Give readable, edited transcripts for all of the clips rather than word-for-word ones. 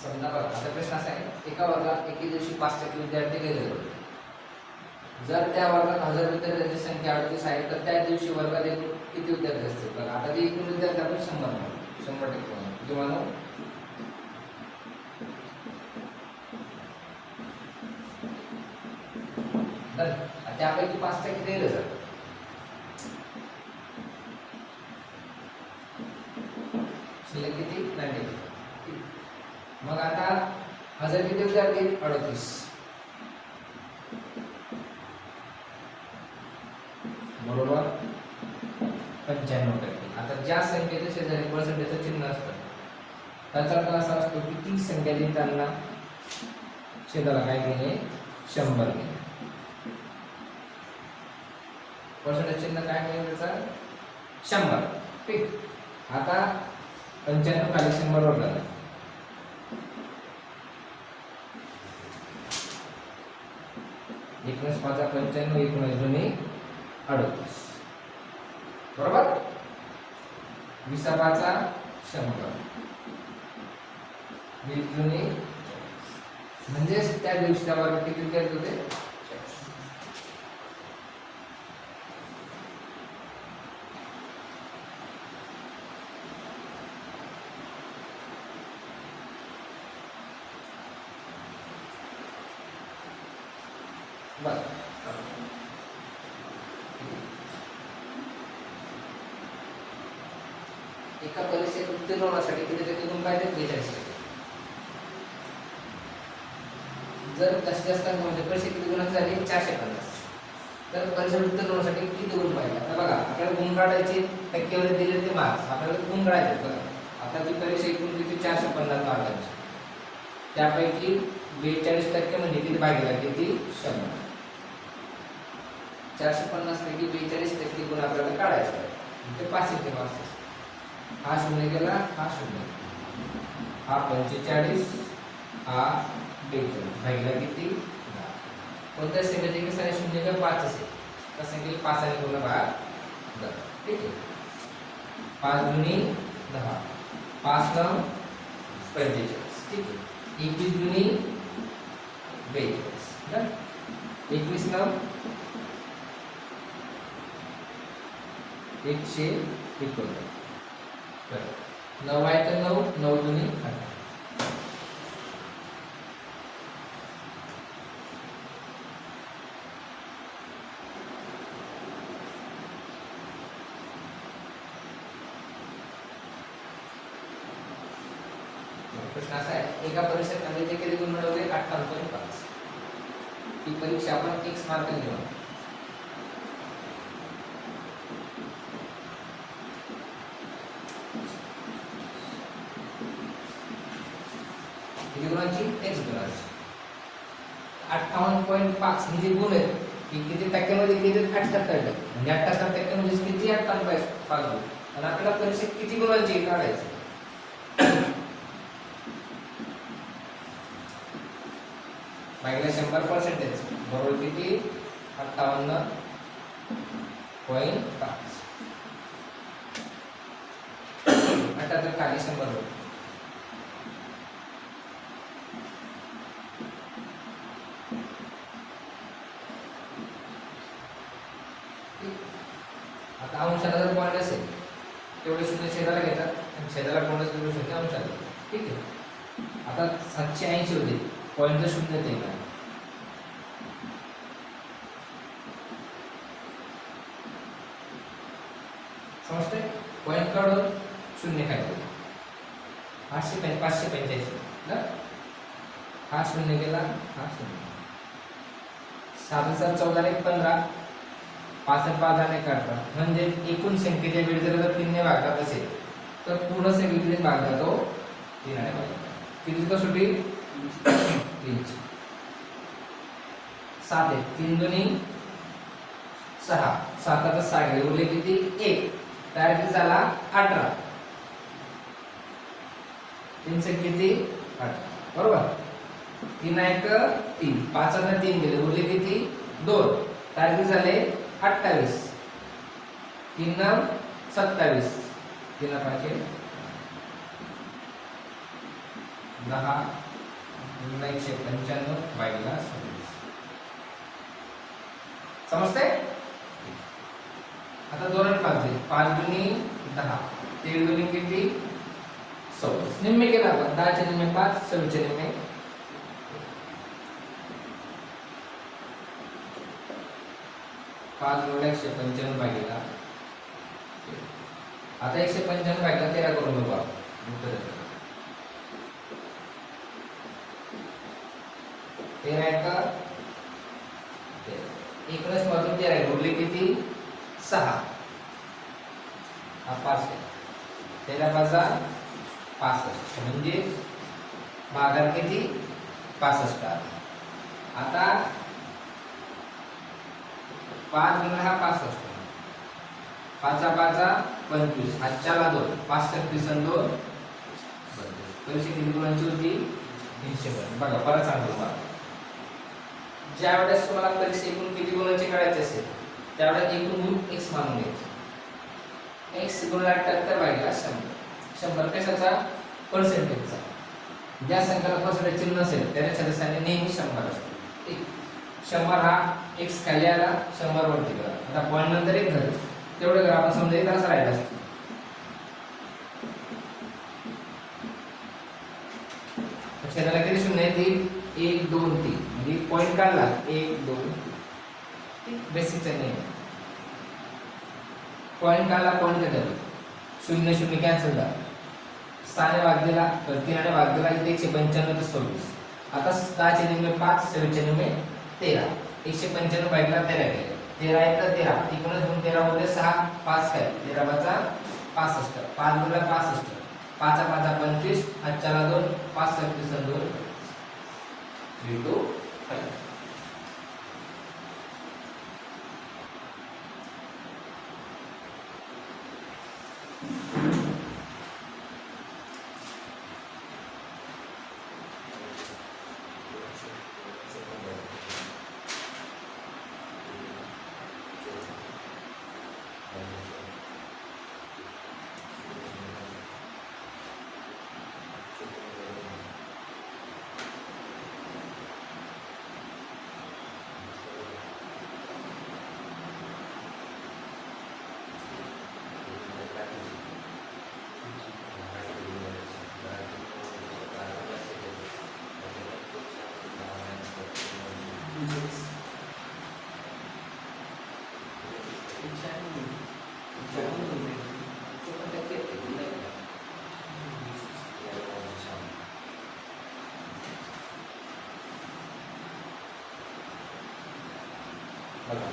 समजा बघा आता प्रश्न असा आहे, एका वर्गात एके दिवशी 5% विद्यार्थी गेले होते. जर त्या वर्गात 1000 विद्यार्थ्यांची संख्या 38 आहे तर त्या दिवशी वर्गात एकूण किती विद्यार्थी असतील? बघा आता ते एकूण विद्यार्थी आपण 100% किंवा त्यापैकी 5% गेले जर शिल्लक किती? 90. मग आता 1000 किती विद्यार्थी? 38 बरोबर 95%. आता ज्या संख्येचे शेजारी पर्सेंटेजचं चिन्ह असतं त्याचा अर्थ असा असतो की ती संख्या लिहिताना छेदाला काय घेणे? 100 घेणे. पर्सेंटेज चिन्ह काय घेणे त्याचा? 100. ठीक. आता 95 खाली 100 वर झालं. 19 5 95 19 जुनी 38 बरोबर. 20 5 100 20 जुनी म्हणजे त्या दिवशी त्या वर्गात किती विद्यार्थी होते? एका परीक्षेत उत्तीर्ण होण्यासाठी किती टक्के गुण पाहिजे? 42%. जर जास्तीत जास्त म्हणजे परीक्षेत किती गुणांची झाली? 450. तर परीक्षेत उत्तीर्ण होण्यासाठी किती गुण पाहिजे? आता बघा आपल्याला गुण काढायचे, टक्केवारी दिले ते मार्क्स आपल्याला गुण काढायचे. बघा आता ती परीक्षा एकूण किती? 450 मार्कांची. त्यापैकी 42% म्हणजे किती? भागिले किती? 100. 450 पैकी 42% गुण आपल्याला काढायचे. ते 500 मार्क्स. हा 0 गेला, हा 0, हा 45, हा 42 भागिले किती? 10. कोणत्या संख्येचे सारे 0 का 5 असेल तर संख्येला 5 आणि पूर्ण भाग 10. ठीक आहे. 5 दुनी 10, 5 9 45. ठीक आहे. 21 दुनी 42 ना. 21 9 119. 9 आहे तर 9 9 दुनी 18. प्रश्न असा आहे, एका परीक्षेत आम्ही किती गुण मिळवले? 58.5. ही परीक्षा आपण x मार्क घेऊ. किती गुणांची? x गुणांची. 58.5 हे जे गुण आहेत की किती टक्क्यामध्ये किती? 78%. म्हणजे 78% म्हणजे किती? 58.5 गुण. आणि आपल्याला परीक्षेत किती गुणांची काढायची? भागिले 100% बरोबर किती? 58.5. 78 खाली 100 होईल. आता अंशाला जर पॉईंट असेल तेवढे 0 छेदाला घेतात आणि छेदाला पॉईंट असेल 0 अंशाला. ठीक आहे. आता 780 होते, पॉईंट 0 ते का समजते? पॉईंट काढून 0 खाली 585 ना. हा 0 गेला, हा 0. 7 14 15 5 आणि 5 आणि 18 म्हणजे एकूण संख्येच्या बेरीज जर 3 ने भागतात असेल तर पूर्ण संख्येने भागला तो 3 ने भागला. किती कसोटी 3 7 आहे 3 दुनी 6 7 आता 6 गेले उरले किती 1 तयार किती झाला 18 3 से किती 18 बरोबर 3 1 3 5 आणि 3 गेले उरले किती 2 तयार किती झाले 28 3 9 27 3 5 10 195 भागिले 26 समजते. आता 2 आणि 5 आहे 5 दुनी 10 3 दुनी किती 26 निम्मे केला आपण 10 चे निम्मे 5 26 चे निम्मे 5 गुणिले 195 भागिले आता 195 भागिले 13 करून बघू आपण 13 का 19 मधून 13 उरले किती 6 हा 5 आहे 13 वजा 65 म्हणजे भागाकार किती 65 आता 5 गुणिले हा 65 5 5 25 हातच्याला 2 5 36 आणि 2 परीक्षा किती गुणांची होती 300 बघा परत सांगतो मला ज्या वेळेस तुम्हाला परीक्षा एकूण किती गुणांची काढायची असेल त्यावेळेस एकूण गुण x मानून घ्यायचे x गुणिले 78 भागिले 100 100 कशाचा पर्सेंटेजचा ज्या संख्येला पर्सेंटेज चिन्ह असेल त्याच्या सदस्याने नेहमी 100 असतो 100 हा x खाली आला 100 वरती गेला आता पॉईंट नंतर एक धर तेवढे जर आपण समजा इथं असं राहिलं असतं छेदाला किती शून्य आहे 3 1 2 3 म्हणजे पॉईंट काढला 1 2 बेसिकचा नाही पॉईंट काढला पॉईंट दिला 0 0 कॅन्सल झाला 6 ने भाग दिला तर 3 ने भाग दिला इथे 195 तर 26 आता 6 चे निम्मे 5 7 चे निम्मे 13 195 भागला 13 गेले 13 1 13 एकूणच गुण 13 होते 6 5 काय 13 वजा 65 5 गुणिले 65 5 5 25 हातच्याला 2 5 36 आणि 2 3 2 5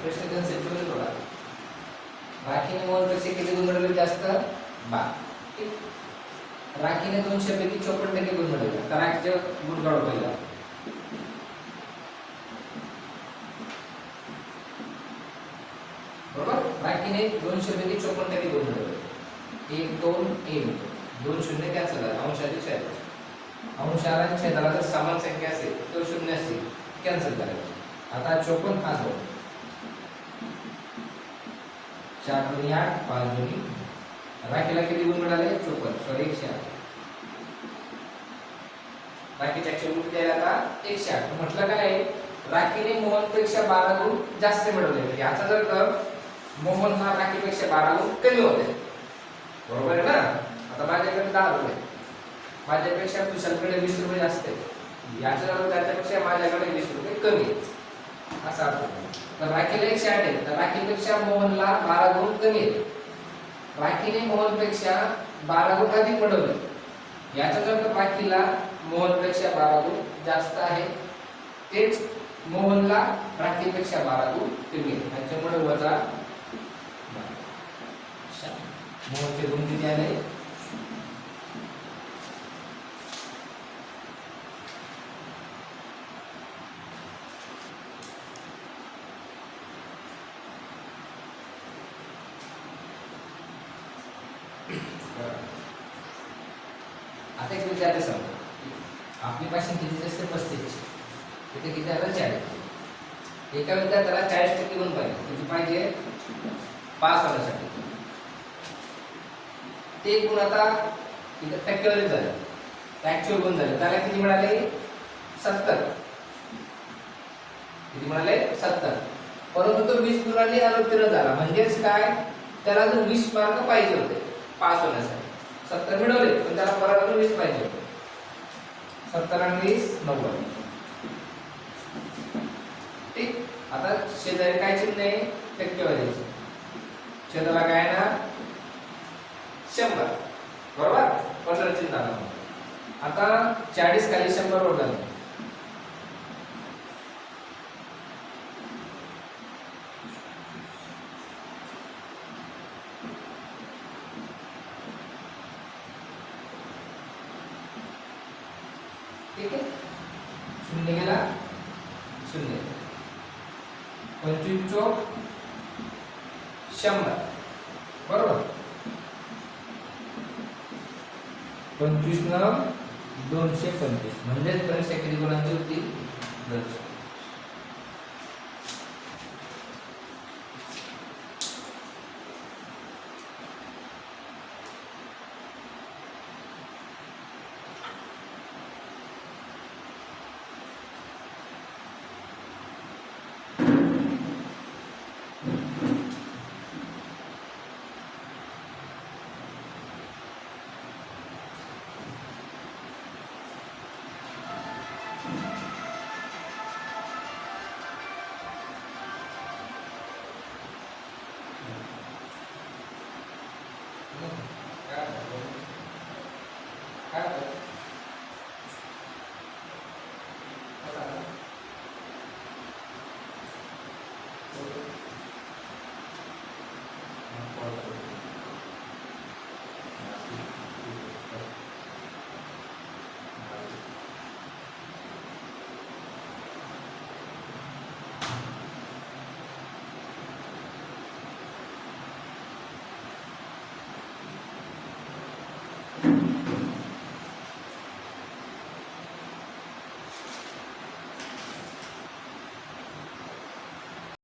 प्रश्न कन्सेप्ट थोडा राखीने मोलपेक्षा किती गुण मिळवले जास्त 12 राखीने 200 पैकी 54% गुण मिळवले तर राखीचे गुण काढू पहिला बरोबर राखीने 200 पैकी 54% गुण मिळवले 1 2 1 2 शून्य कॅन्सल झाले अंशाचे छेद अंशाला आणि छेदाला जर समान संख्या असेल तर शून्य असेल कॅन्सल करायचे आता 54 हा जोड 4 दुनी 8 5 दुनी राखीला किती गुण मिळाले 54 सॉरी 108 राखीच्या गुण किती आले आता 108 म्हटलं काय राखीने मोहनपेक्षा 12 गुण जास्त मिळवले याचा जर मोहन हा राखीपेक्षा 12 गुण कमी होते बरोबर आहे ना आता माझ्याकडे 10 रुपये माझ्यापेक्षा कुशलकडे 20 रुपये जास्त आहे याचा जर त्याच्यापेक्षा माझ्याकडे 20 रुपये कमी आहे असा अर्थ तर राखीला 108 आहे तर राखीपेक्षा मोहनला 12 गुण कमी आहेत राखीने मोहनपेक्षा 12 गुण अधिक मिळवले याचा जर राखीला मोहनपेक्षा 12 गुण जास्त आहे तेच मोहनला राखीपेक्षा 12 गुण कमी आहेत त्याच्यामुळे वजा मोहनचे गुण किती आले? आता एक विद्यार्थी सांगतो, आपली पाशी किती असते? 35. तिथे किती आलं? 40. एका विद्यार्थ्याला 40% गुण पाहिजे. किती पाहिजे? पास होण्यासाठी. ते गुण आता इथे टक्केवारी झाले, ऍक्च्युअल गुण झाले. त्याला किती मिळाले? 70. किती मिळाले? 70. परंतु तो 20 गुणांनी अनुत्तीर्ण झाला. म्हणजेच काय? त्याला अजून 20 मार्क पाहिजे होते पास होण्यासाठी. 70 मिळवले, पण त्याला परत अजून 20 पाहिजे होते. 70 आणि 20 90. ठीक. आता शेजारी काय चिन्ह आहे? टक्केवारीचे. छेदाला काय आहे ना? 100. बरोबर? पसर चिन्ह आलं. आता 40 खाली 100 वर झालं. ठीक आहे. 0 गेला, 0. 25 चौक 100. बरोबर? 25 न 225. म्हणजेच परीक्षा किती गुणांची होती? 200.